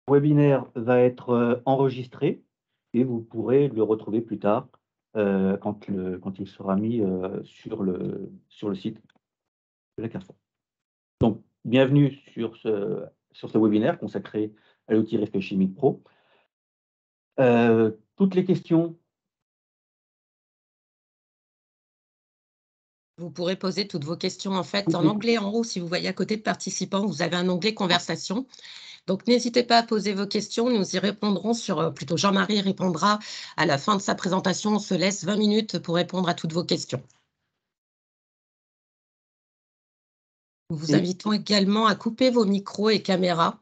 Le webinaire va être enregistré et vous pourrez le retrouver plus tard quand il sera mis sur le site de la Carrefour. Donc, bienvenue sur ce webinaire consacré à l'outil Risque Chimique Pro. Toutes les questions. Vous pourrez poser toutes vos questions en fait en anglais en haut. Si vous voyez à côté de participants, vous avez un onglet conversation. Donc, n'hésitez pas à poser vos questions. Nous y répondrons plutôt Jean-Marie répondra à la fin de sa présentation. On se laisse 20 minutes pour répondre à toutes vos questions. Nous vous invitons également à couper vos micros et caméras.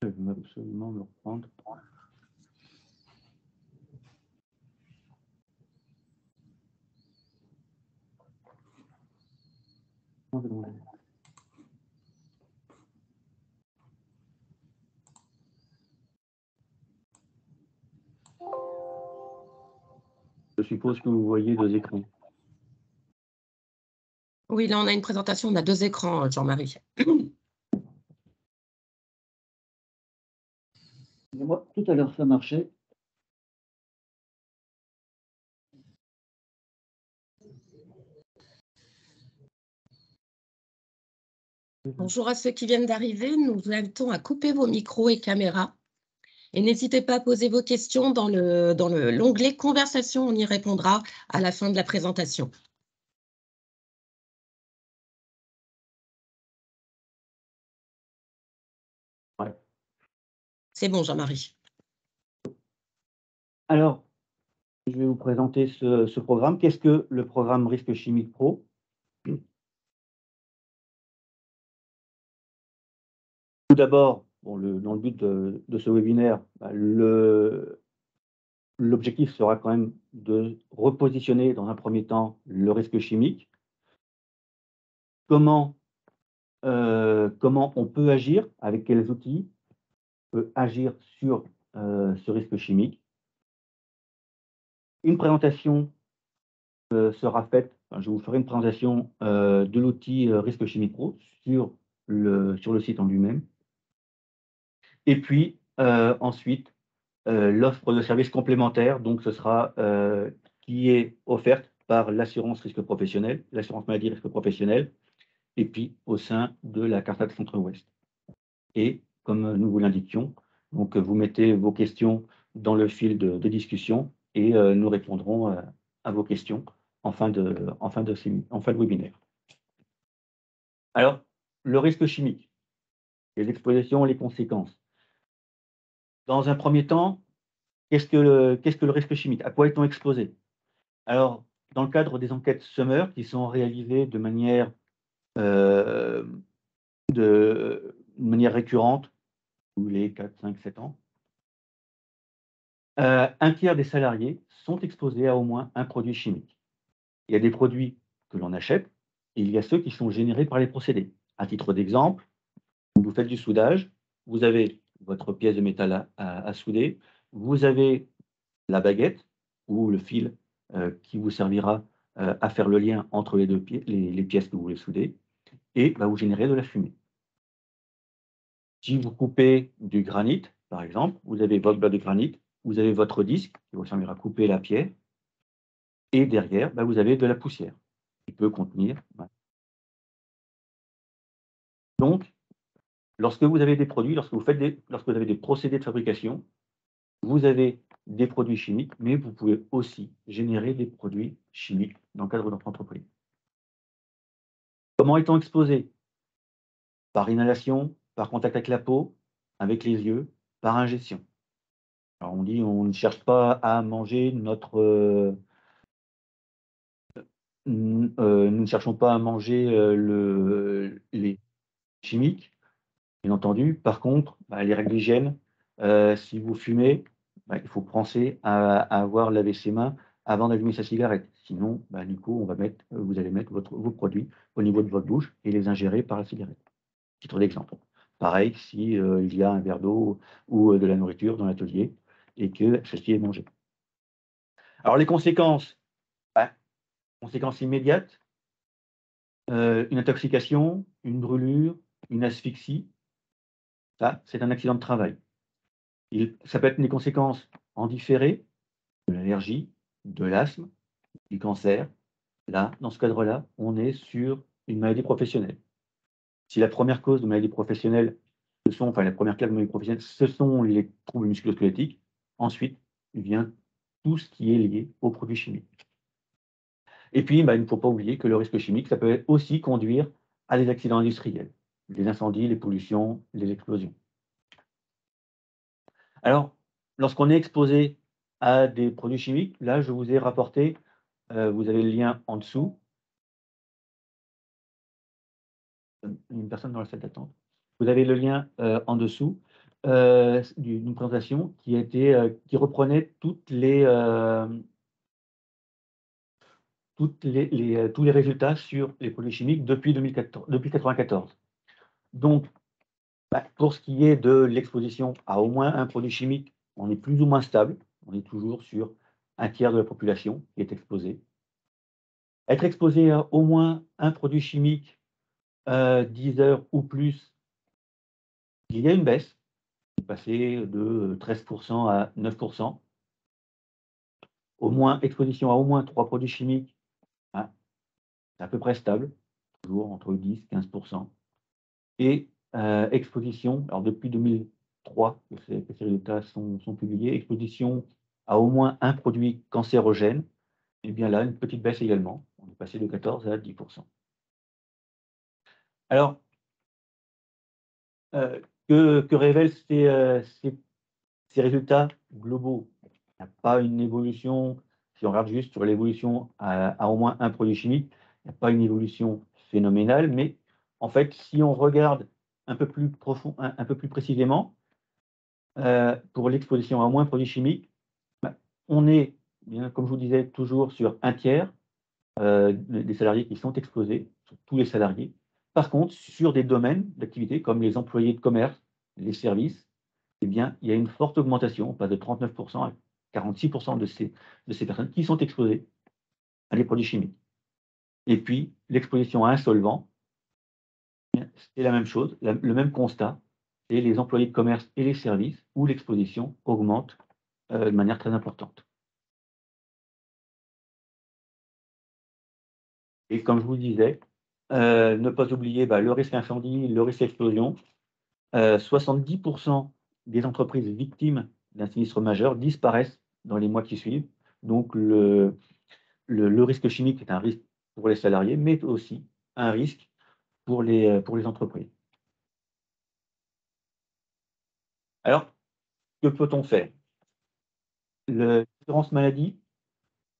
Je vais absolument me reprendre. Je suppose que vous voyez 2 écrans. Oui, là, on a une présentation, on a 2 écrans, Jean-Marie. Moi, tout à l'heure, ça marchait. Bonjour à ceux qui viennent d'arriver. Nous vous invitons à couper vos micros et caméras. Et n'hésitez pas à poser vos questions dans l'onglet Conversation. On y répondra à la fin de la présentation. Ouais. C'est bon, Jean-Marie. Alors, je vais vous présenter ce programme. Qu'est-ce que le programme Risque Chimique Pro? Tout d'abord, dans le but de ce webinaire, l'objectif sera quand même de repositionner dans un premier temps le risque chimique. Comment on peut agir, avec quels outils on peut agir sur ce risque chimique. Une présentation sera faite, je vous ferai une présentation de l'outil Risque Chimique Pro sur le site en lui-même. Et puis ensuite, l'offre de services complémentaires, donc ce sera qui est offerte par l'assurance risque professionnel, l'assurance maladie risque professionnel, et puis au sein de la CARSAT Centre-Ouest. Et comme nous vous l'indiquions, donc vous mettez vos questions dans le fil de discussion et nous répondrons à vos questions en fin de webinaire. Alors, le risque chimique, les expositions, les conséquences. Dans un premier temps, qu'est-ce que le risque chimique? À quoi est-on exposé? Alors, dans le cadre des enquêtes Summer qui sont réalisées de manière récurrente, tous les 4, 5, 7 ans, un tiers des salariés sont exposés à au moins un produit chimique. Il y a des produits que l'on achète et il y a ceux qui sont générés par les procédés. À titre d'exemple, vous faites du soudage, vous avez votre pièce de métal à souder, vous avez la baguette ou le fil qui vous servira à faire le lien entre les pièces que vous voulez souder, et vous générez de la fumée. Si vous coupez du granit, par exemple, vous avez votre bloc de granit, vous avez votre disque qui vous servira à couper la pierre, et derrière, vous avez de la poussière qui peut contenir. Donc, lorsque vous avez des produits, lorsque vous avez des procédés de fabrication, vous avez des produits chimiques, mais vous pouvez aussi générer des produits chimiques dans le cadre de votre entreprise. Comment est-on exposé? Par inhalation, par contact avec la peau, avec les yeux, par ingestion. Alors on dit on ne cherche pas à manger nous ne cherchons pas à manger les chimiques, bien entendu. Par contre, les règles d'hygiène, Si vous fumez, il faut penser à avoir lavé ses mains avant d'allumer sa cigarette. Sinon, du coup, vous allez mettre vos produits au niveau de votre bouche et les ingérer par la cigarette. Titre d'exemple. Pareil, si, il y a un verre d'eau ou, de la nourriture dans l'atelier et que ceci est mangé. Alors les conséquences, bah, conséquences immédiates, une intoxication, une brûlure, une asphyxie, ça, c'est un accident de travail. Ça peut être des conséquences en différé, de l'allergie, de l'asthme, du cancer. Là, dans ce cadre-là, on est sur une maladie professionnelle. Si la première cause de maladie professionnelle, la première cause de maladie professionnelle, ce sont les troubles musculo-squelettiques, ensuite vient tout ce qui est lié aux produits chimiques. Et puis, il ne faut pas oublier que le risque chimique, ça peut aussi conduire à des accidents industriels, les incendies, les pollutions, les explosions. Alors, lorsqu'on est exposé à des produits chimiques, là, je vous ai rapporté, vous avez le lien en dessous. Une personne dans la salle d'attente. Vous avez le lien, en dessous, d'une présentation qui reprenait tous les résultats sur les produits chimiques depuis 1994. Donc, pour ce qui est de l'exposition à au moins un produit chimique, on est plus ou moins stable. On est toujours sur un tiers de la population qui est exposée. Être exposé à au moins un produit chimique, 10 heures ou plus, il y a une baisse, passer de 13% à 9%. Exposition à au moins 3 produits chimiques, hein, c'est à peu près stable, toujours entre 10 et 15%. Et exposition, alors depuis 2003 que ces résultats sont publiés, exposition à au moins un produit cancérogène, et bien là, une petite baisse également. On est passé de 14 à 10%. Alors, que révèlent ces résultats globaux? Il n'y a pas une évolution, si on regarde juste sur l'évolution à au moins un produit chimique, il n'y a pas une évolution phénoménale, mais en fait, si on regarde un peu plus profond, un peu plus précisément, pour l'exposition à au moins un produit chimique, on est, bien, comme je vous disais, toujours sur un tiers des salariés qui sont exposés, sur tous les salariés. Par contre, sur des domaines d'activité comme les employés de commerce, les services, eh bien, il y a une forte augmentation, on passe de 39% à 46% de ces personnes qui sont exposées à des produits chimiques. Et puis, l'exposition à un solvant, c'est la même chose, le même constat, c'est les employés de commerce et les services où l'exposition augmente de manière très importante. Et comme je vous le disais, ne pas oublier le risque incendie, le risque explosion. 70% des entreprises victimes d'un sinistre majeur disparaissent dans les mois qui suivent. Donc le risque chimique est un risque pour les salariés, mais aussi un risque pour les entreprises. Alors, que peut-on faire? L'assurance maladie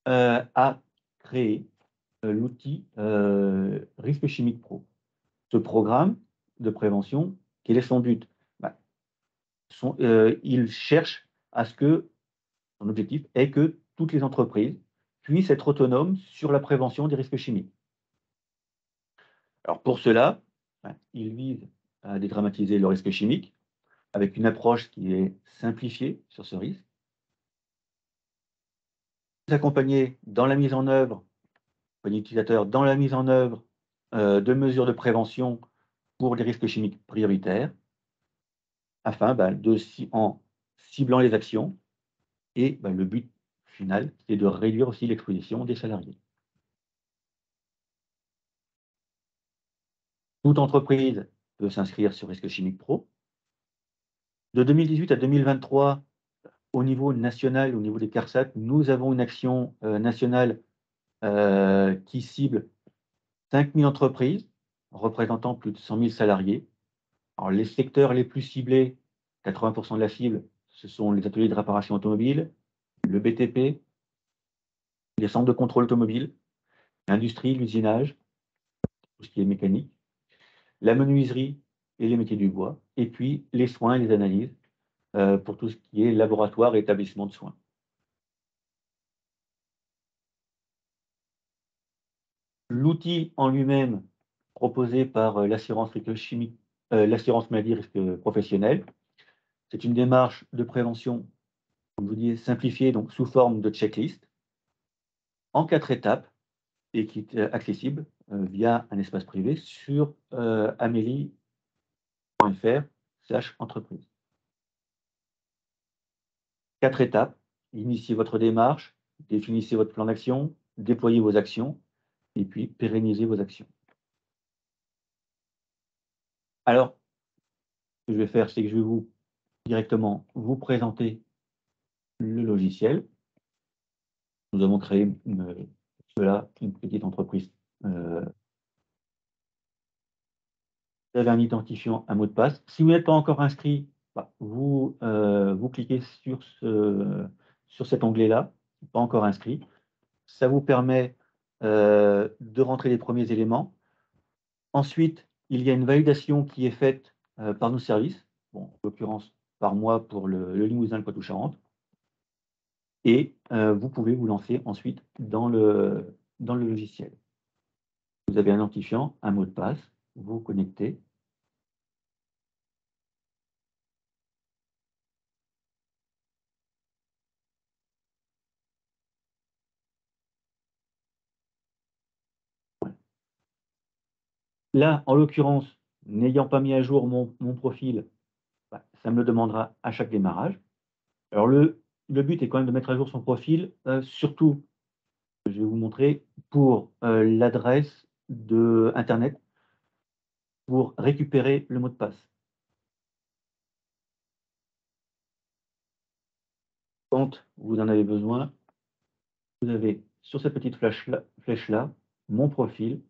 a créé l'outil Risque Chimique Pro. Ce programme de prévention, quel est son but? Il cherche à ce que son objectif est que toutes les entreprises puissent être autonomes sur la prévention des risques chimiques. Alors pour cela, il vise à dédramatiser le risque chimique avec une approche qui est simplifiée sur ce risque. Accompagner dans la mise en œuvre, l'utilisateur dans la mise en œuvre de mesures de prévention pour les risques chimiques prioritaires, afin en ciblant les actions. Et le but final, c'est de réduire aussi l'exposition des salariés. Toute entreprise peut s'inscrire sur Risque Chimique Pro. De 2018 à 2023, au niveau national, au niveau des CARSAT, nous avons une action nationale qui cible 5 000 entreprises représentant plus de 100 000 salariés. Alors, les secteurs les plus ciblés, 80% de la cible, ce sont les ateliers de réparation automobile, le BTP, les centres de contrôle automobile, l'industrie, l'usinage, tout ce qui est mécanique, la menuiserie et les métiers du bois, et puis les soins et les analyses, pour tout ce qui est laboratoire et établissement de soins. L'outil en lui-même proposé par l'assurance l'assurance maladie risque professionnel, c'est une démarche de prévention, comme je vous dis, simplifiée, donc sous forme de checklist, en 4 étapes et qui est accessible via un espace privé sur amélie.fr/entreprise. 4 étapes, initiez votre démarche, définissez votre plan d'action, déployez vos actions et puis pérennisez vos actions. Alors, ce que je vais faire, c'est que je vais directement vous présenter le logiciel. Nous avons créé une petite entreprise. Vous avez un identifiant, un mot de passe. Si vous n'êtes pas encore inscrit, vous cliquez sur cet onglet-là, pas encore inscrit. Ça vous permet de rentrer les premiers éléments. Ensuite, il y a une validation qui est faite par nos services, en l'occurrence par moi pour le Limousin, le Poitou-Charentes. Et vous pouvez vous lancer ensuite dans le logiciel. Vous avez un identifiant, un mot de passe, vous vous connectez. Là, en l'occurrence, n'ayant pas mis à jour mon profil, ça me le demandera à chaque démarrage. Alors le but est quand même de mettre à jour son profil, surtout, je vais vous montrer, pour l'adresse internet, pour récupérer le mot de passe. Quand vous en avez besoin, vous avez sur cette petite flèche-là, mon profil.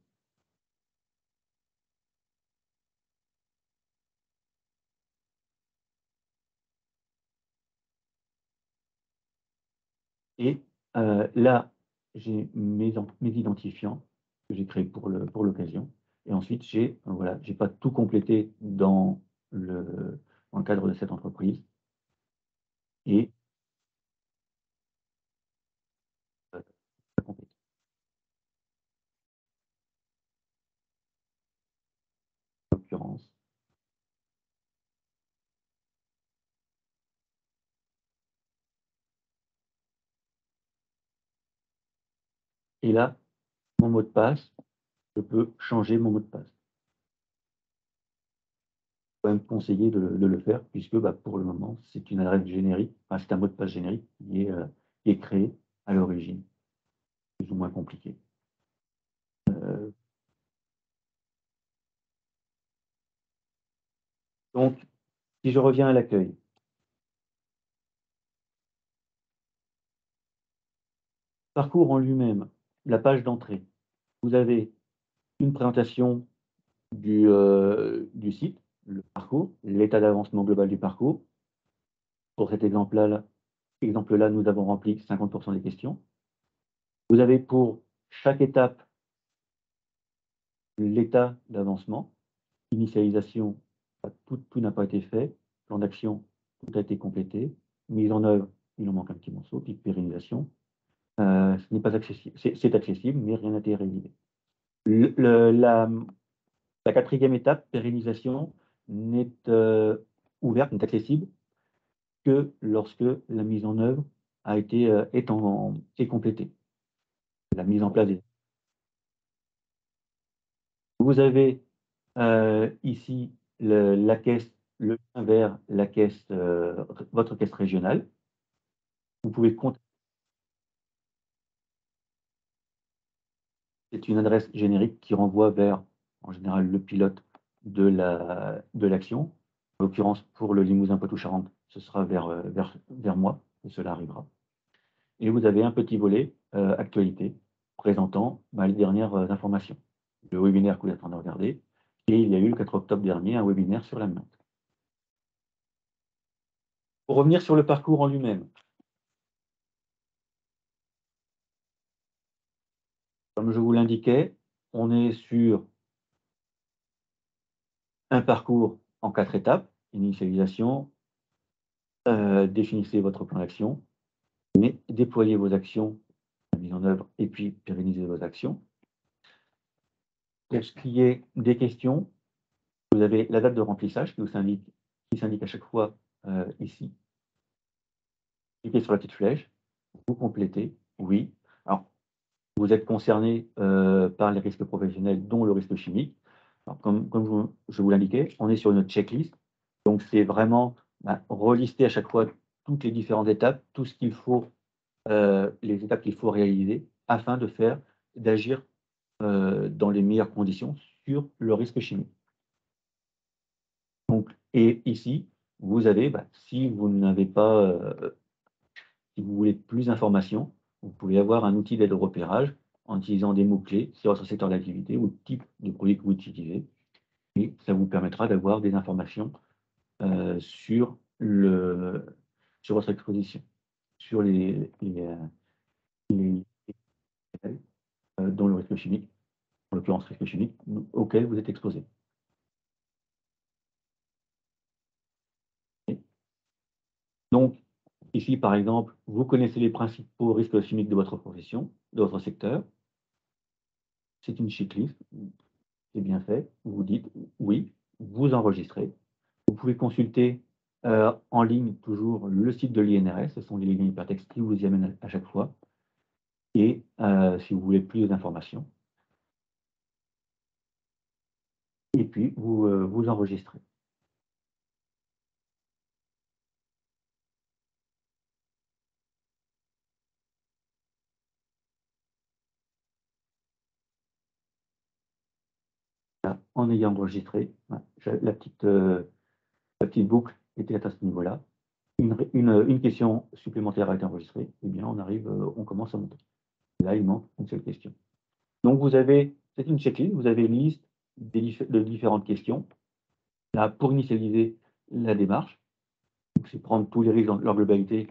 Et là, j'ai mes identifiants que j'ai créés pour l'occasion. Et ensuite, voilà, j'ai pas tout complété dans le cadre de cette entreprise. Et complété. En l'occurrence. Et là, mon mot de passe, je peux changer mon mot de passe. Je peux même conseiller de le faire puisque pour le moment, c'est une adresse générique, c'est un mot de passe générique qui est créé à l'origine, plus ou moins compliqué. Donc, si je reviens à l'accueil, parcours en lui-même, la page d'entrée, vous avez une présentation du site, le parcours, l'état d'avancement global du parcours. Pour cet exemple-là, nous avons rempli 50% des questions. Vous avez pour chaque étape l'état d'avancement, initialisation, tout n'a pas été fait, plan d'action, tout a été complété, mise en œuvre, il en manque un petit morceau, puis pérennisation. Ce n'est pas accessible, c'est accessible, mais rien n'a été réalisé. La 4e étape, pérennisation, n'est ouverte, n'est accessible que lorsque la mise en œuvre est complétée. La mise en place Vous avez ici la caisse, le lien vers la caisse, votre caisse régionale. Vous pouvez c'est une adresse générique qui renvoie vers, en général, le pilote de l'action. En l'occurrence, pour le Limousin Poitou-Charentes, ce sera vers moi que cela arrivera. Et vous avez un petit volet actualité présentant les dernières informations. Le webinaire que vous êtes en train de regarder. Et il y a eu le 4 octobre dernier un webinaire sur la l'amiante. Pour revenir sur le parcours en lui-même, comme je vous l'indiquais, on est sur un parcours en 4 étapes, initialisation, définissez votre plan d'action, mais déployez vos actions, la mise en œuvre et puis pérennisez vos actions. Pour ce qui est des questions, vous avez la date de remplissage qui s'indique à chaque fois, ici. Cliquez sur la petite flèche, vous complétez, oui. Alors, vous êtes concerné, par les risques professionnels, dont le risque chimique. Alors comme je vous l'indiquais, on est sur une checklist, donc c'est vraiment, relister à chaque fois toutes les différentes étapes, tout ce qu'il faut, les étapes qu'il faut réaliser afin d'agir, dans les meilleures conditions sur le risque chimique. Donc et ici, vous avez, si vous n'avez pas, si vous voulez plus d'informations, vous pouvez avoir un outil d'aide au repérage en utilisant des mots-clés sur votre secteur d'activité ou le type de produit que vous utilisez et ça vous permettra d'avoir des informations, sur sur votre exposition, sur les dont le risque chimique, en l'occurrence risque chimique, auquel vous êtes exposé. Donc ici, par exemple, vous connaissez les principaux risques chimiques de votre profession, de votre secteur. C'est une checklist, c'est bien fait. Vous dites oui, vous enregistrez. Vous pouvez consulter, en ligne toujours le site de l'INRS, ce sont les liens hypertextes qui vous y amènent à chaque fois et si vous voulez plus d'informations et puis vous enregistrez. Là, en ayant enregistré, la petite boucle était à ce niveau-là. Une question supplémentaire a été enregistrée, eh bien on commence à monter. Là, il manque une seule question. Donc c'est une checklist, vous avez une liste de différentes questions. Là, pour initialiser la démarche, c'est prendre tous les risques dans leur globalité,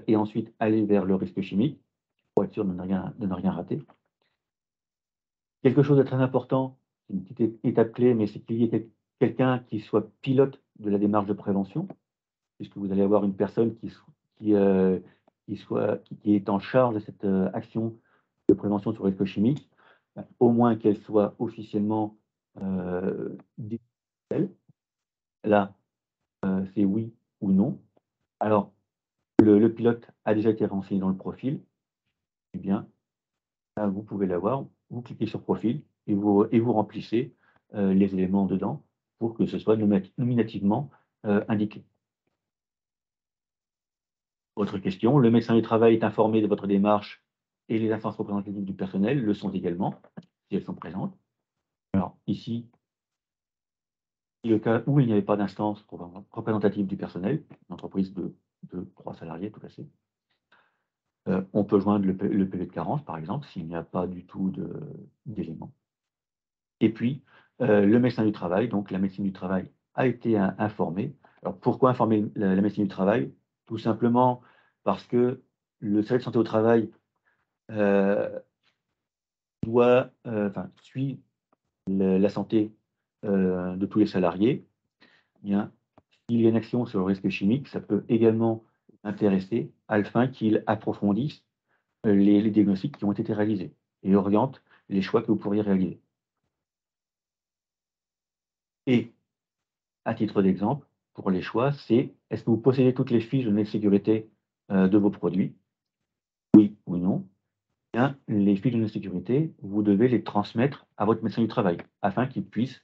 et ensuite aller vers le risque chimique, pour être sûr de ne rien rater. Quelque chose de très important, une petite étape clé, mais c'est qu'il y ait quelqu'un qui soit pilote de la démarche de prévention, puisque vous allez avoir une personne qui, qui est en charge de cette, action de prévention sur le risque chimique, au moins qu'elle soit officiellement, décisionnelle. Là, c'est oui ou non. Alors, le pilote a déjà été renseigné dans le profil, eh bien, là, vous pouvez l'avoir, vous cliquez sur profil et vous remplissez, les éléments dedans pour que ce soit nominativement, indiqué. Autre question, le médecin du travail est informé de votre démarche et les instances représentatives du personnel le sont également, si elles sont présentes. Alors ici, le cas où il n'y avait pas d'instance représentative du personnel, une entreprise de 3 salariés tout à fait, on peut joindre le PV de carence, par exemple, s'il n'y a pas du tout d'éléments. Et puis, le médecin du travail, donc la médecine du travail a été informée. Alors pourquoi informer la médecine du travail? Tout simplement parce que le service de santé au travail, heu, suit la santé, de tous les salariés. Eh bien, s'il y a une action sur le risque chimique, ça peut également intéresser afin qu'il approfondisse, les diagnostics qui ont été réalisés et oriente les choix que vous pourriez réaliser. Et à titre d'exemple, pour les choix, c'est est-ce que vous possédez toutes les fiches de données de sécurité, de vos produits? Oui ou non? Bien, les fiches de données de sécurité, vous devez les transmettre à votre médecin du travail afin qu'il puisse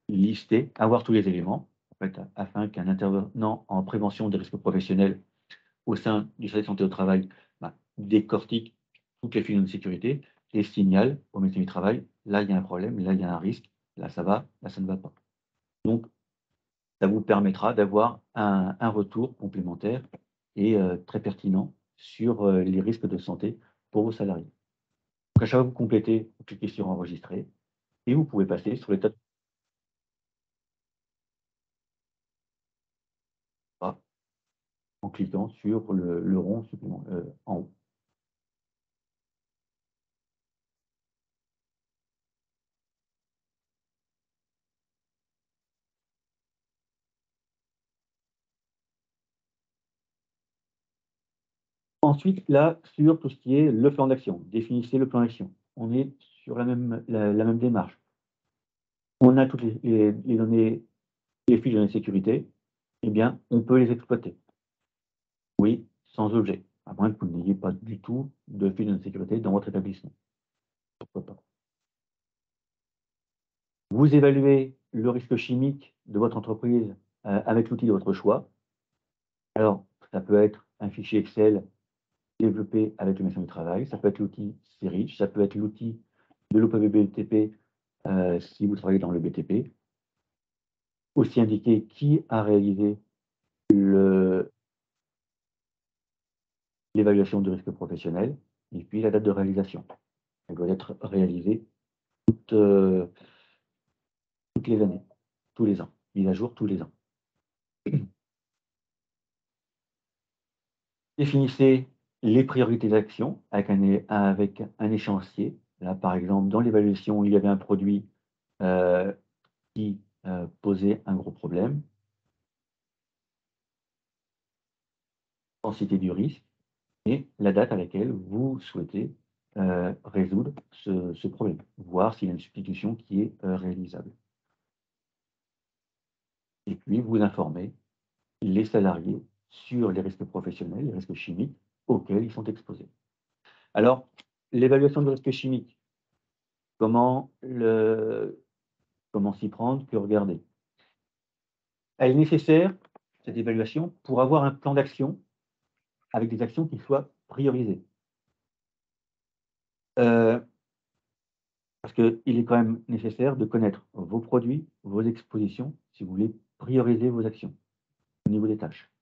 lister, avoir tous les éléments, en fait, afin qu'un intervenant en prévention des risques professionnels au sein du service de santé au travail, décortique toutes les fiches de données de sécurité et signale au médecin du travail: «Là, il y a un problème, là, il y a un risque, là, ça va, là, ça ne va pas». Donc ça vous permettra d'avoir un retour complémentaire et très pertinent sur, les risques de santé pour vos salariés. Donc à chaque fois que vous complétez, vous cliquez sur enregistrer et vous pouvez passer sur l'étape suivante en cliquant sur le rond en haut. Ensuite, là, sur tout ce qui est le plan d'action, définissez le plan d'action. On est sur la même démarche. On a toutes les données, les fiches de données de sécurité, eh bien, on peut les exploiter. Oui, sans objet, à moins que vous n'ayez pas du tout de fiches de données de sécurité dans votre établissement. Pourquoi pas? Vous évaluez le risque chimique de votre entreprise avec l'outil de votre choix. Alors, ça peut être un fichier Excel développé avec le médecin du travail, ça peut être l'outil CERICH, ça peut être l'outil de l'OPBTP si vous travaillez dans le BTP. Aussi indiquer qui a réalisé l'évaluation du risque professionnel et puis la date de réalisation. Elle doit être réalisée toutes les années, tous les ans, mise à jour tous les ans. Définissez les priorités d'action avec un échéancier. Là, par exemple, dans l'évaluation, il y avait un produit qui posait un gros problème. Intensité du risque et la date à laquelle vous souhaitez résoudre ce problème, voir s'il y a une substitution qui est réalisable. Et puis, vous informez les salariés sur les risques professionnels, les risques chimiques auxquels ils sont exposés. Alors, l'évaluation du risque chimique, comment s'y prendre, que regarder? Elle est nécessaire, cette évaluation, pour avoir un plan d'action avec des actions qui soient priorisées. Parce qu'il est quand même nécessaire de connaître vos produits, vos expositions, si vous voulez prioriser vos actions au niveau des tâches.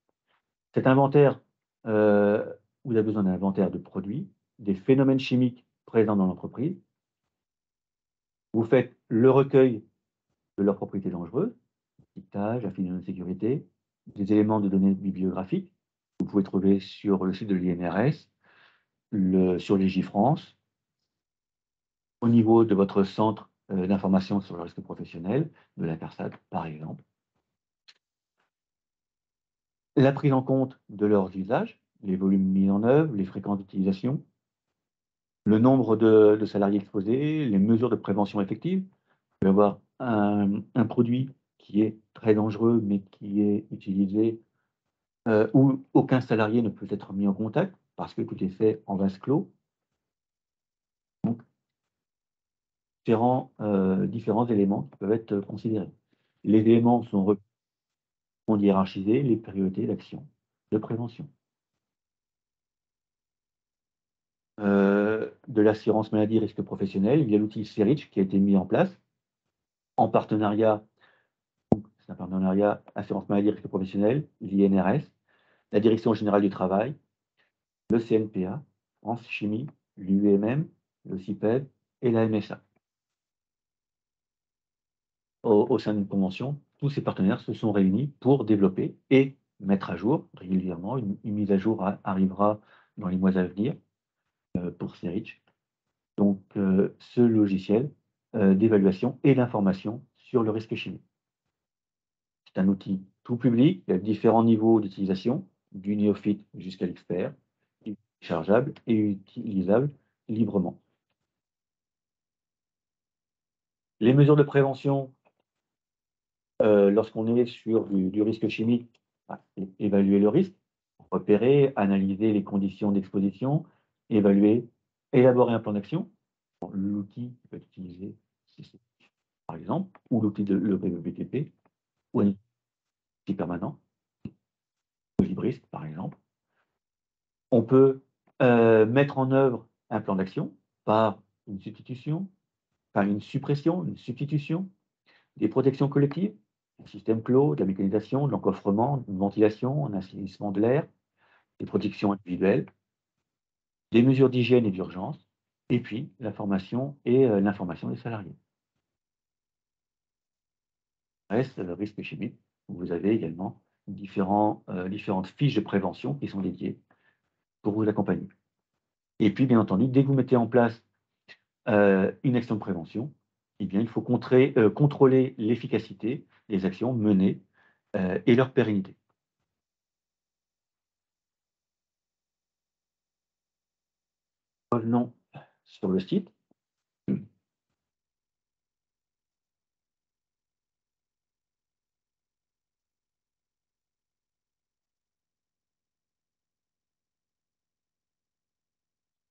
Cet inventaire, vous avez besoin d'un inventaire de produits, des phénomènes chimiques présents dans l'entreprise. Vous faites le recueil de leurs propriétés dangereuses, étiquetage, affinité de sécurité, des éléments de données bibliographiques. Vous pouvez trouver sur le site de l'INRS, sur Légifrance, au niveau de votre centre d'information sur le risque professionnel, de la CARSAT, par exemple. La prise en compte de leurs usages, les volumes mis en œuvre, les fréquences d'utilisation, le nombre de salariés exposés, les mesures de prévention effectives. Vous pouvez avoir un produit qui est très dangereux, mais qui est utilisé où aucun salarié ne peut être mis en contact parce que tout est fait en vase clos. Donc, différents éléments qui peuvent être considérés. Les éléments sont hiérarchisés, les priorités d'action, de prévention. De l'assurance maladie risque professionnel, il y a l'outil CERICH qui a été mis en place en partenariat, c'est un partenariat assurance maladie risque professionnel, l'INRS, la Direction générale du travail, le CNPA, France Chimie, l'UEMM, le CIPED et la MSA. Au sein d'une convention, tous ces partenaires se sont réunis pour développer et mettre à jour régulièrement. Une mise à jour arrivera dans les mois à venir pour CERICH. Donc, ce logiciel d'évaluation et d'information sur le risque chimique. C'est un outil tout public, il y a différents niveaux d'utilisation, du néophyte jusqu'à l'expert, chargeable et utilisable librement. Les mesures de prévention, lorsqu'on est sur du risque chimique, évaluer le risque, repérer, analyser les conditions d'exposition, évaluer, élaborer un plan d'action. L'outil peut être utilisé, par exemple, ou l'outil de l'OPBTP, ou un outil permanent, Librisc, par exemple. On peut mettre en œuvre un plan d'action par une substitution, par une suppression, une substitution, des protections collectives, un système clos, de la mécanisation, de l'encoffrement, une ventilation, un assainissement de l'air, des protections individuelles, des mesures d'hygiène et d'urgence, et puis la formation et l'information des salariés. Reste le risque chimique, où vous avez également différentes fiches de prévention qui sont dédiées pour vous accompagner. Et puis, bien entendu, dès que vous mettez en place une action de prévention, eh bien, il faut contrôler l'efficacité des actions menées et leur pérennité. Revenons sur le site. Une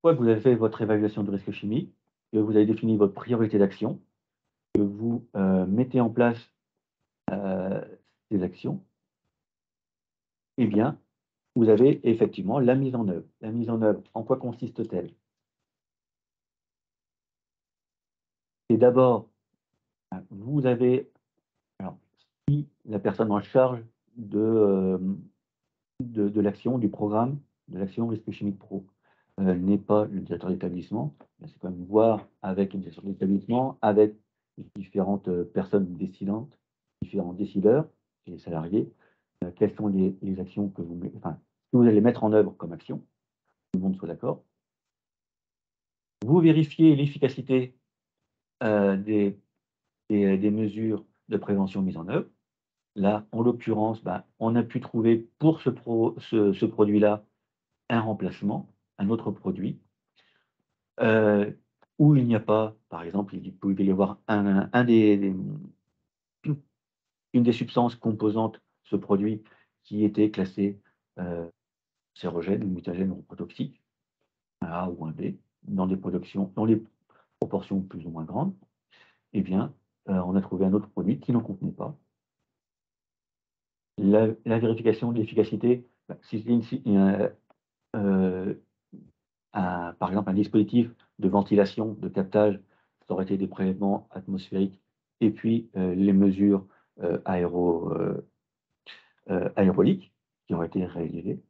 fois que vous avez fait votre évaluation de risque chimique, que vous avez défini votre priorité d'action, que vous mettez en place ces actions, eh bien, vous avez effectivement la mise en œuvre. La mise en œuvre, en quoi consiste-t-elle? C'est d'abord, vous avez, alors, si la personne en charge de l'action, du programme, de l'action risque chimique pro, n'est pas le directeur d'établissement, c'est quand même voir avec le directeur d'établissement, avec les différentes personnes décidantes, différents décideurs et les salariés, quelles sont les actions que enfin, que vous allez mettre en œuvre comme action, que tout le monde soit d'accord. Vous vérifiez l'efficacité des mesures de prévention mises en œuvre. Là, en l'occurrence, on a pu trouver pour ce produit-là un remplacement, un autre produit, où il n'y a pas, par exemple, il pouvait y avoir une des substances composantes de ce produit qui était classée cancérogène ou mutagène ou reprotoxique, un A ou un B, dans des proportions plus ou moins grandes. Eh bien, on a trouvé un autre produit qui n'en contenait pas. La vérification de l'efficacité, si par exemple un dispositif de ventilation, de captage, ça aurait été des prélèvements atmosphériques et puis les mesures aéroliques qui ont été réalisées.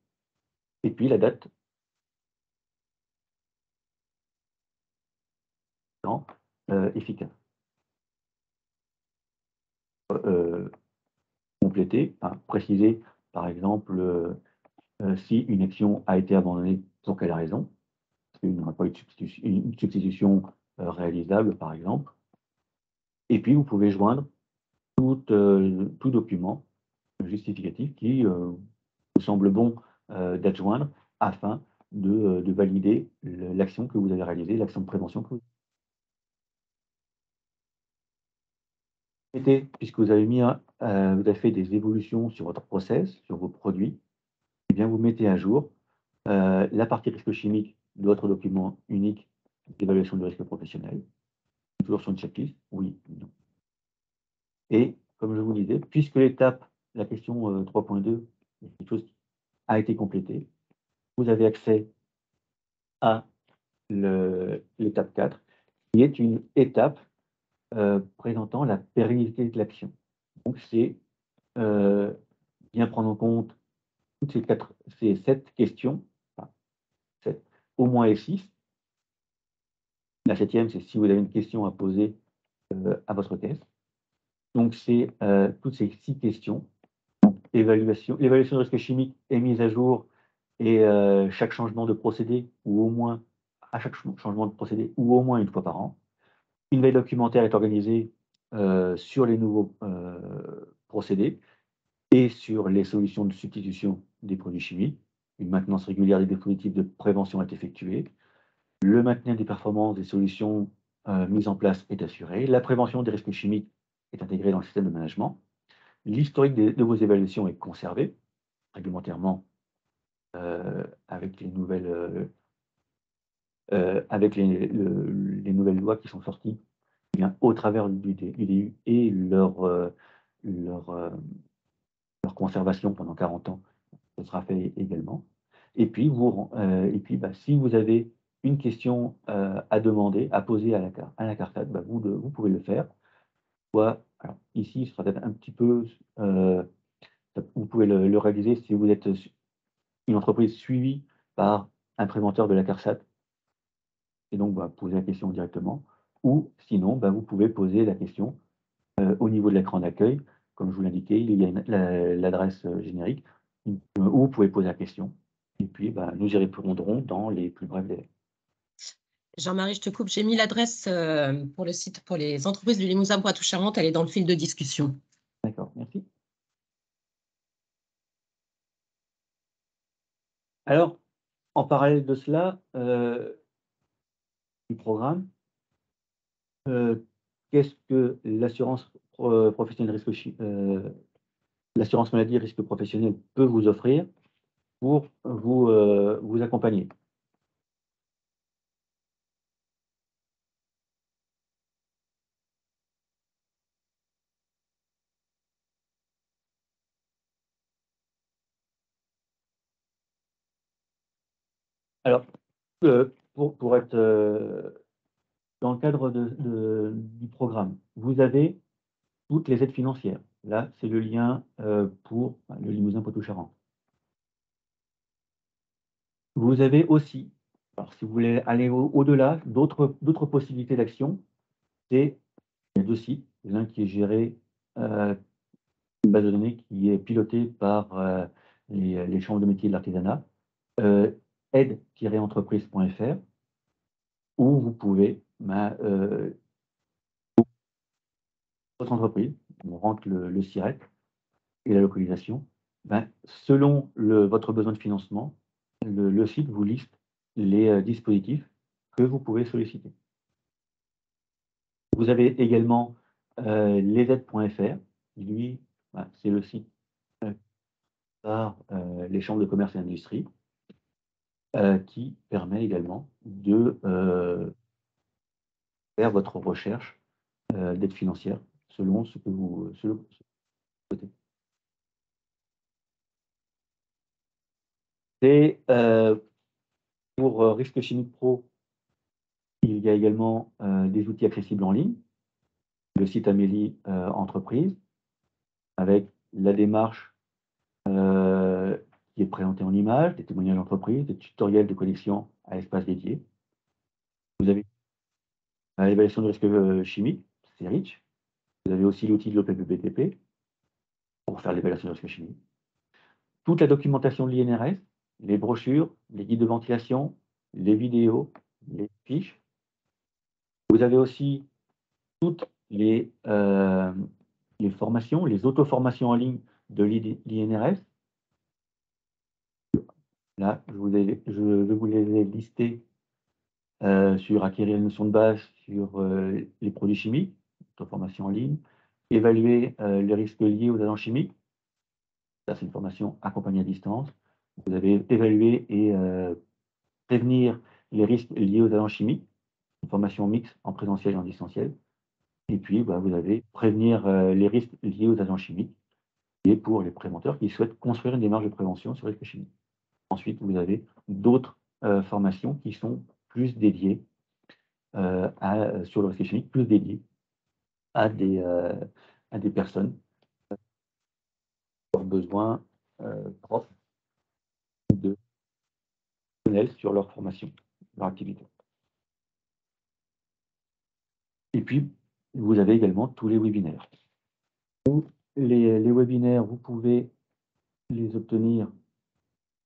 Et puis la date efficace. Compléter, préciser par exemple si une action a été abandonnée, pour quelle raison, parce qu'il n'y aura pas eu une substitution réalisable par exemple. Et puis vous pouvez joindre tout document justificatif qui vous semble bon d'adjoindre afin de valider l'action que vous avez réalisée, l'action de prévention que vous mettez, puisque vous avez fait des évolutions sur votre process, sur vos produits, eh bien vous mettez à jour la partie risque chimique de votre document unique d'évaluation du risque professionnel, toujours sur une checklist, oui, non. Et comme je vous disais, puisque la question 3.2, quelque chose a été complétée, vous avez accès à l'étape 4, qui est une étape présentant la pérennité de l'action. Donc, c'est bien prendre en compte toutes ces 7 questions, enfin, 7, au moins et 6. La 7e, c'est si vous avez une question à poser à votre test. Donc, c'est toutes ces 6 questions. L'évaluation de risque chimique est mise à jour et chaque changement de procédé, ou au moins à chaque changement de procédé, ou au moins une fois par an. Une veille documentaire est organisée sur les nouveaux procédés et sur les solutions de substitution des produits chimiques. Une maintenance régulière des dispositifs de prévention est effectuée. Le maintien des performances des solutions mises en place est assuré. La prévention des risques chimiques est intégrée dans le système de management. L'historique de vos évaluations est conservé réglementairement avec les nouvelles lois qui sont sorties, eh bien, au travers du DU et leur conservation pendant 40 ans, ce sera fait également. Et puis, si vous avez une question à demander, à poser à la CARSAT, vous pouvez le faire. Alors, ici, ce sera peut-être un petit peu, vous pouvez le réaliser si vous êtes une entreprise suivie par un préventeur de la CARSAT, et donc poser la question directement, ou sinon, vous pouvez poser la question au niveau de l'écran d'accueil. Comme je vous l'indiquais, il y a l'adresse générique où vous pouvez poser la question, et puis nous y répondrons dans les plus brefs délais. Jean-Marie, je te coupe, j'ai mis l'adresse pour le site pour les entreprises du Limousin Poitou-Charentes, elle est dans le fil de discussion. D'accord, merci. Alors, en parallèle de cela, du programme. Qu'est-ce que l'assurance professionnelle l'assurance maladie risque professionnel peut vous offrir pour vous accompagner? Alors, pour être, dans le cadre du programme, vous avez toutes les aides financières. Là, c'est le lien, pour le Limousin Poitou-Charentes. Vous avez aussi, alors si vous voulez aller au-delà, d'autres possibilités d'action, c'est il y a 2 sites, l'un qui est géré, une base de données qui est pilotée par, les chambres de métiers de l'artisanat, aide-entreprise.fr, où vous pouvez, votre entreprise, on rentre le SIRET et la localisation, selon votre besoin de financement, le site vous liste les, dispositifs que vous pouvez solliciter. Vous avez également, lesaides.fr, qui lui, c'est le site, par, les chambres de commerce et d'industrie, qui permet également de, faire votre recherche, d'aide financière selon ce que vous souhaitez. C'est, pour, Risque Chimique Pro, il y a également, des outils accessibles en ligne. Le site Amélie, Entreprise, avec la démarche, qui est présentée en images, des témoignages d'entreprise, des tutoriels de connexion à espace dédié. Vous avez l'évaluation de risque, chimique, c'est REACH. Vous avez aussi l'outil de l'OPPBTP pour faire l'évaluation de risque chimique. Toute la documentation de l'INRS, les brochures, les guides de ventilation, les vidéos, les fiches. Vous avez aussi toutes les formations, les auto-formations en ligne de l'INRS. Là, je vais vous les lister, sur acquérir une notion de base sur, les produits chimiques, auto-formation en ligne, évaluer, les risques liés aux agents chimiques. Ça, c'est une formation accompagnée à distance. Vous avez évaluer et, prévenir les risques liés aux agents chimiques, une formation mixte en présentiel et en distanciel. Et puis, vous avez prévenir, les risques liés aux agents chimiques et pour les préventeurs qui souhaitent construire une démarche de prévention sur les risques chimiques. Ensuite, vous avez d'autres, formations qui sont plus dédiées, sur le risque chimique, plus dédiées à des personnes qui ont besoin, propres de personnel sur leur formation, leur activité. Et puis, vous avez également tous les webinaires. Les webinaires, vous pouvez les obtenir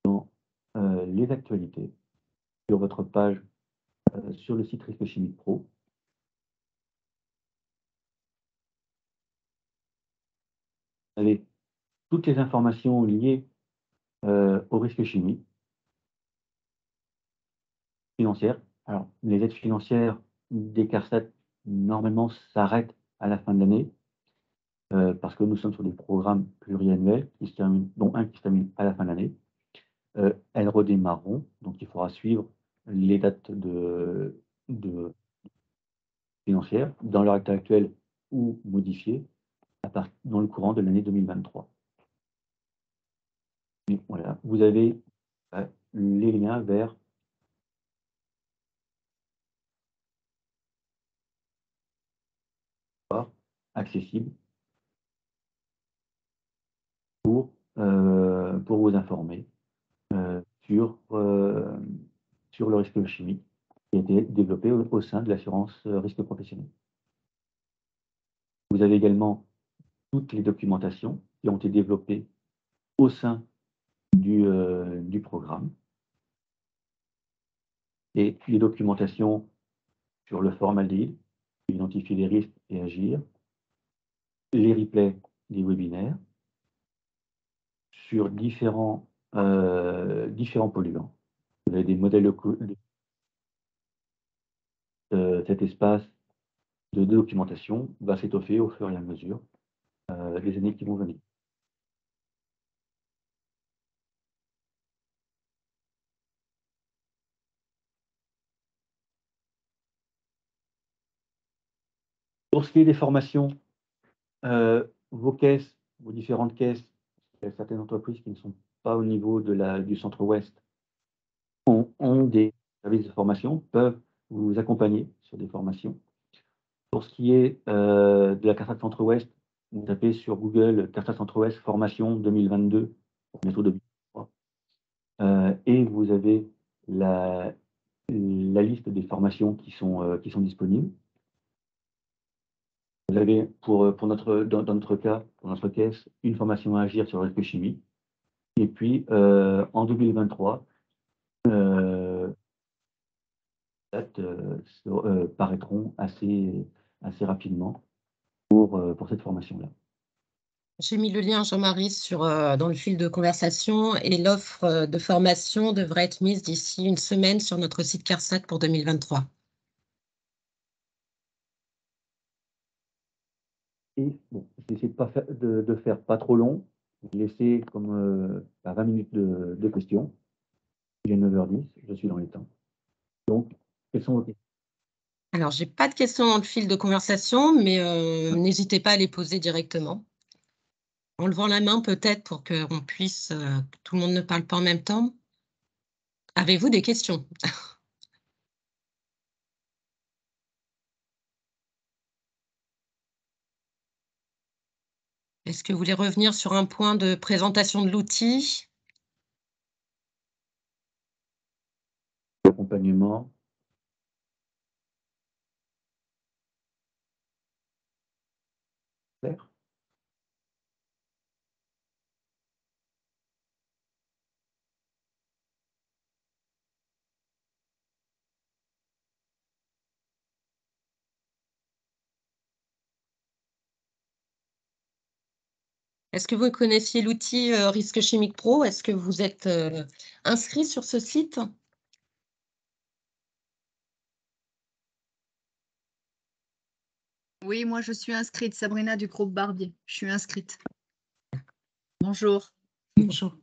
dans, les actualités, sur votre page, sur le site Risque Chimique Pro. Vous avez toutes les informations liées, au risque chimique, financières. Alors, les aides financières des CARSAT, normalement, s'arrêtent à la fin de l'année, parce que nous sommes sur des programmes pluriannuels qui se terminent, dont un qui se termine à la fin de l'année. Elles redémarreront, donc il faudra suivre les dates de financières dans leur état actuel ou modifiées dans le courant de l'année 2023. Et voilà, vous avez, les liens vers accessibles pour vous informer, sur le risque chimique qui a été développé au sein de l'assurance, risque professionnel. Vous avez également toutes les documentations qui ont été développées au sein du programme et les documentations sur le formaldéhyde, identifier les risques et agir, les replays des webinaires sur différents polluants. Vous avez des modèles cet espace de documentation va s'étoffer au fur et à mesure des années qui vont venir. Pour ce qui est des formations, vos caisses, vos différentes caisses, il y a certaines entreprises qui ne sont pas au niveau du centre-ouest, ont des services de formation, peuvent vous accompagner sur des formations. Pour ce qui est de la CARSAT Centre-Ouest, vous tapez sur Google CARSAT Centre-Ouest formation 2022, bientôt 2023, et vous avez la liste des formations qui sont disponibles. Vous avez dans notre cas, pour notre caisse, une formation à agir sur le risque chimique. Et puis, en 2023, paraîtront assez rapidement pour cette formation-là. J'ai mis le lien, Jean-Marie, dans le fil de conversation, et l'offre de formation devrait être mise d'ici une semaine sur notre site CARSAT pour 2023. Et bon, j'essaie de faire pas trop long, laisser comme 20 minutes de questions. Il est 9h10, je suis dans les temps. Donc, quelles sont vos questions? Alors, j'ai pas de questions dans le fil de conversation, mais n'hésitez pas à les poser directement. En levant la main peut-être pour qu'on puisse, que tout le monde ne parle pas en même temps. Avez-vous des questions? Est-ce que vous voulez revenir sur un point de présentation de l'outil? L'accompagnement. Clair. Est-ce que vous connaissiez l'outil Risque Chimique Pro? Est-ce que vous êtes inscrit sur ce site? Oui, moi je suis inscrite, Sabrina du groupe Barbier. Je suis inscrite. Bonjour. Bonjour.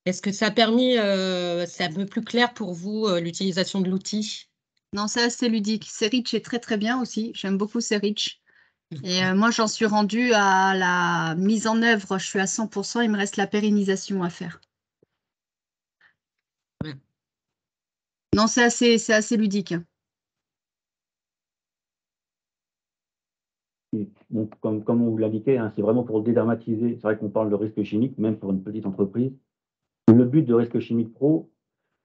Est-ce que ça a permis, c'est un peu plus clair pour vous, l'utilisation de l'outil? Non, c'est assez ludique. Serich est très très bien aussi. J'aime beaucoup Serich. Et D'accord. moi j'en suis rendue à la mise en œuvre. Je suis à 100%. Il me reste la pérennisation à faire. Ouais. Non, c'est assez ludique. Et donc, comme on vous l'indiquait, hein, c'est vraiment pour dédramatiser. C'est vrai qu'on parle de risque chimique, même pour une petite entreprise. Le but de Risque Chimique Pro,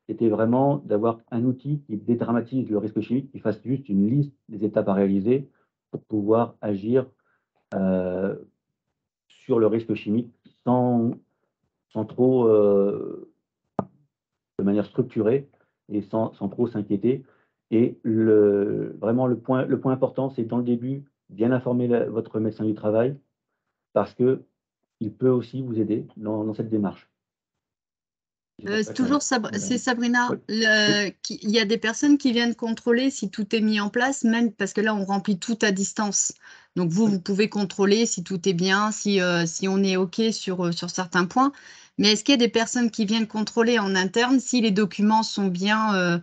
c'était vraiment d'avoir un outil qui dédramatise le risque chimique, qui fasse juste une liste des étapes à réaliser pour pouvoir agir sur le risque chimique sans trop, de manière structurée et sans trop s'inquiéter. Et vraiment, le point important, c'est dans le début, bien informer votre médecin du travail parce qu'il peut aussi vous aider dans cette démarche. C'est toujours c'est Sabrina. Oui. Il y a des personnes qui viennent contrôler si tout est mis en place, même parce que là, on remplit tout à distance. Donc, vous pouvez contrôler si tout est bien, si on est OK sur certains points. Mais est-ce qu'il y a des personnes qui viennent contrôler en interne si les documents sont bien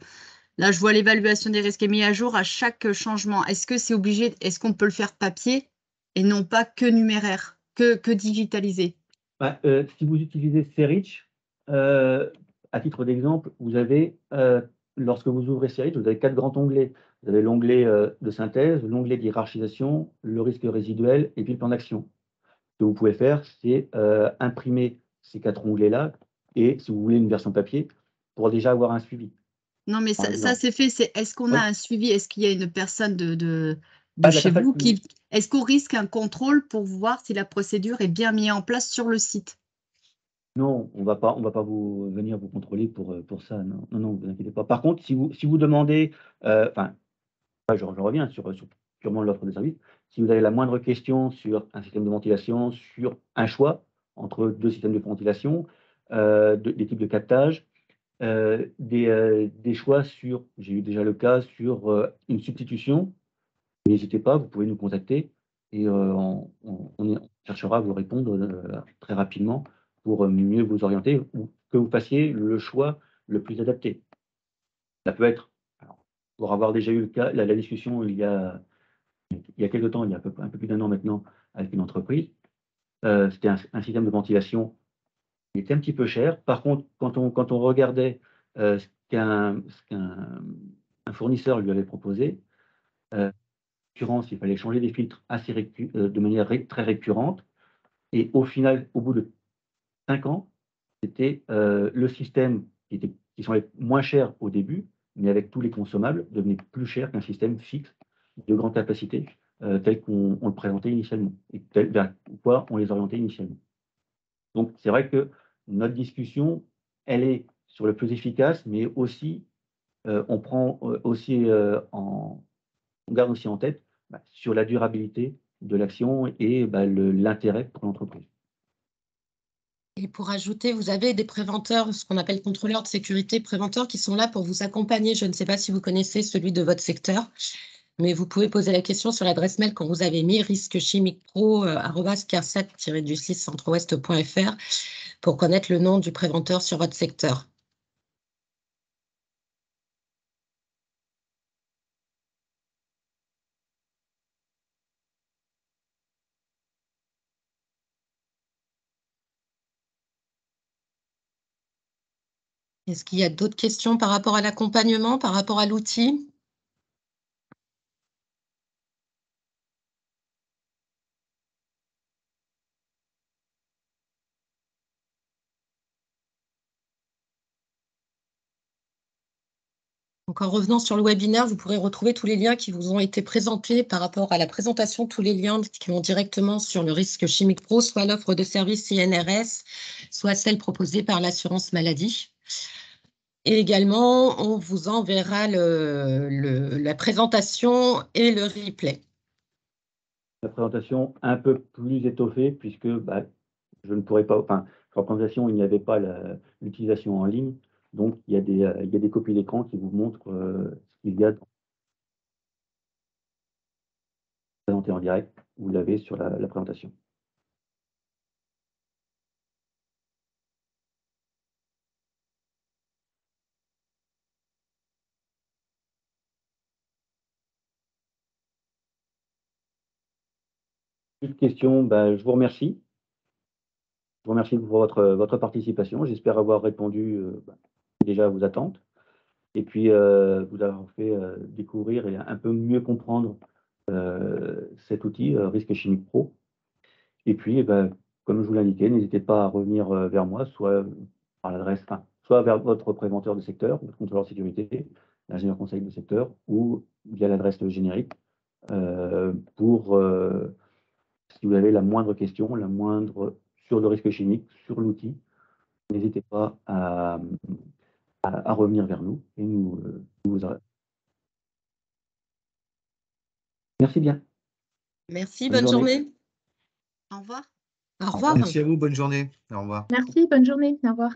là, je vois l'évaluation des risques est mis à jour à chaque changement. Est-ce que c'est obligé? Est-ce qu'on peut le faire papier et non pas que numéraire, que digitalisé? Bah, si vous utilisez Serich, à titre d'exemple, vous avez, lorsque vous ouvrez Serich, vous avez 4 grands onglets. Vous avez l'onglet de synthèse, l'onglet d'hiérarchisation, le risque résiduel et puis le plan d'action. Ce que vous pouvez faire, c'est imprimer ces 4 onglets-là et si vous voulez une version papier, pour déjà avoir un suivi. Non, mais Par ça exemple. c'est fait. Est-ce qu'on Oui. a un suivi? Est-ce qu'il y a une personne de Pas de la chez personne vous qui. est-ce qu'on risque un contrôle pour voir si la procédure est bien mise en place sur le site? Non, on va pas venir vous contrôler pour ça, non. Non, non, vous inquiétez pas. Par contre, si vous demandez, enfin, là, je reviens sur purement l'offre de service. Si vous avez la moindre question sur un système de ventilation, sur un choix entre 2 systèmes de ventilation, des types de captage, des choix sur, j'ai eu déjà le cas sur une substitution. N'hésitez pas, vous pouvez nous contacter et on cherchera à vous répondre très rapidement pour mieux vous orienter ou que vous fassiez le choix le plus adapté. Ça peut être, alors, pour avoir déjà eu le cas, la discussion il y a quelque temps, il y a un peu plus d'1 an maintenant, avec une entreprise. C'était un système de ventilation qui était un petit peu cher. Par contre, quand on regardait ce qu'un fournisseur lui avait proposé, en l'occurrence, il fallait changer des filtres de manière très récurrente. Et au final, au bout de 5 ans, c'était le système qui semblait moins cher au début, mais avec tous les consommables, devenait plus cher qu'un système fixe de grande capacité, tel qu'on le présentait initialement et vers quoi on les orientait initialement. Donc c'est vrai que notre discussion, elle est sur le plus efficace, mais aussi, on prend, aussi, on garde aussi en tête, sur la durabilité de l'action et l'intérêt pour l'entreprise. Et pour ajouter, vous avez des préventeurs, ce qu'on appelle contrôleurs de sécurité, préventeurs qui sont là pour vous accompagner. Je ne sais pas si vous connaissez celui de votre secteur, mais vous pouvez poser la question sur l'adresse mail qu'on vous avait mis, risquechimiquepro@carset-du6 centre-ouest.fr pour connaître le nom du préventeur sur votre secteur. Est-ce qu'il y a d'autres questions par rapport à l'accompagnement, par rapport à l'outil? Donc, en revenant sur le webinaire, vous pourrez retrouver tous les liens qui vous ont été présentés par rapport à la présentation, tous les liens qui vont directement sur le risque chimique pro, soit l'offre de service CNRS, soit celle proposée par l'assurance maladie. Et également, on vous enverra la présentation et le replay. La présentation un peu plus étoffée puisque je ne pourrais pas, enfin, sur la présentation, il n'y avait pas l'utilisation en ligne. Donc, il y a des copies d'écran qui vous montrent ce qu'il y a présenté en direct. Vous l'avez sur la présentation. Plus de questions, je vous remercie. Je vous remercie pour votre participation. J'espère avoir répondu déjà à vos attentes et puis vous avoir fait découvrir et un peu mieux comprendre cet outil Risque Chimique Pro. Et puis, comme je vous l'indiquais, n'hésitez pas à revenir vers moi, soit par l'adresse, soit vers votre préventeur de secteur, votre contrôleur de sécurité, l'ingénieur conseil de secteur, ou via l'adresse générique pour si vous avez la moindre question, sur le risque chimique, sur l'outil, n'hésitez pas à revenir vers nous et nous vous. Merci bien. Merci, bonne journée. Au revoir. Au revoir. Merci à vous, bonne journée. Au revoir. Merci, bonne journée. Au revoir.